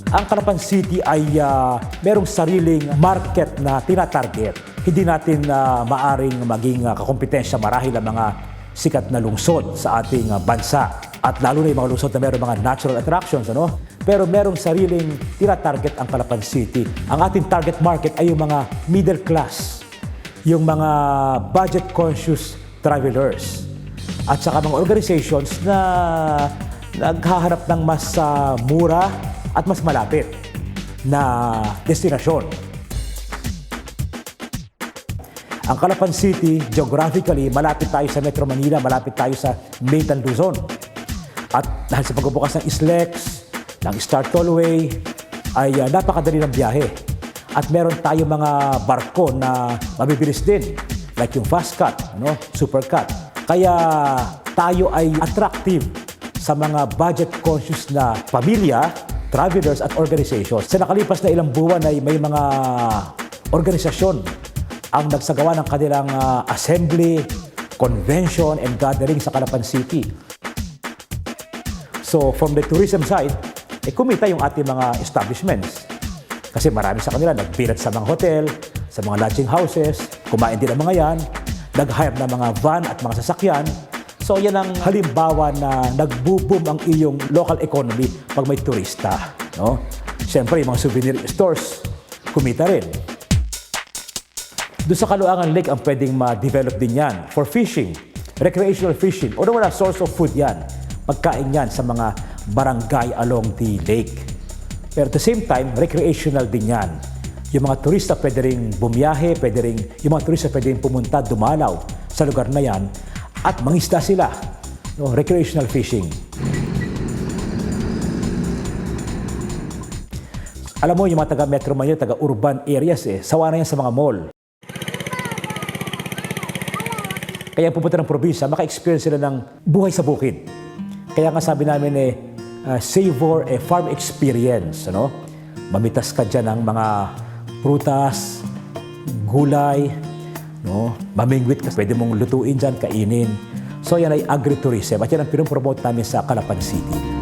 Ang Calapan City ay merong sariling market na tinatarget. Hindi natin maaring maging kakompetensya marahil ang mga sikat na lungsod sa ating bansa. At lalo na yung mga lungsod na merong mga natural attractions, ano? Pero merong sariling tinatarget ang Calapan City. Ang ating target market ay yung mga middle class, yung mga budget-conscious travelers, at saka mga organizations na naghahanap ng mas mura at mas malapit na destinasyon. Ang Calapan City, geographically, malapit tayo sa Metro Manila, malapit tayo sa Maytan, Luzon. At dahil sa pagbubukas ng SLEX, ng Star Tollway, ay napakadali ng biyahe. At meron tayo mga barko na mabibilis din, like yung Fast Cut, no? Super Cut. Kaya tayo ay attractive sa mga budget-conscious na pamilya, travelers at organizations. Sa nakalipas na ilang buwan ay may mga organisasyon ang nagsagawa ng kanilang assembly, convention, and gathering sa Calapan City. So from the tourism side, kumita yung ating mga establishments. Kasi marami sa kanila nagbilat sa mga hotel, sa mga lodging houses, kumain din ang mga yan, nag-hire ng mga van at mga sasakyan. So yan ang halimbawa na nagbo-boom ang iyong local economy pag may turista. No? Siyempre, yung mga souvenir stores, kumita rin. Doon sa Caluangan Lake ang pwedeng ma-develop din yan for fishing, recreational fishing, o wala source of food yan. Pagkain yan sa mga barangay along the lake. Pero at the same time, recreational din yan. Yung mga turista pwede rin bumiyahe, yung mga turista pwede rin pumunta, dumalaw sa lugar na yan at mangisda sila. No, recreational fishing. Alam mo, yung mga taga-Metro Manila, taga-urban areas, sawa na yan sa mga mall. Kaya pupunta ng probinsya, maka-experience sila ng buhay sa bukid. Kaya nga sabi namin savor a farm experience. Ano? Mamitas ka dyan ng mga prutas, gulay, no? Mamingwit ka, pwede mong lutuin dyan, kainin. So yan ay agritourism at yan ang pinopromote namin sa Calapan City.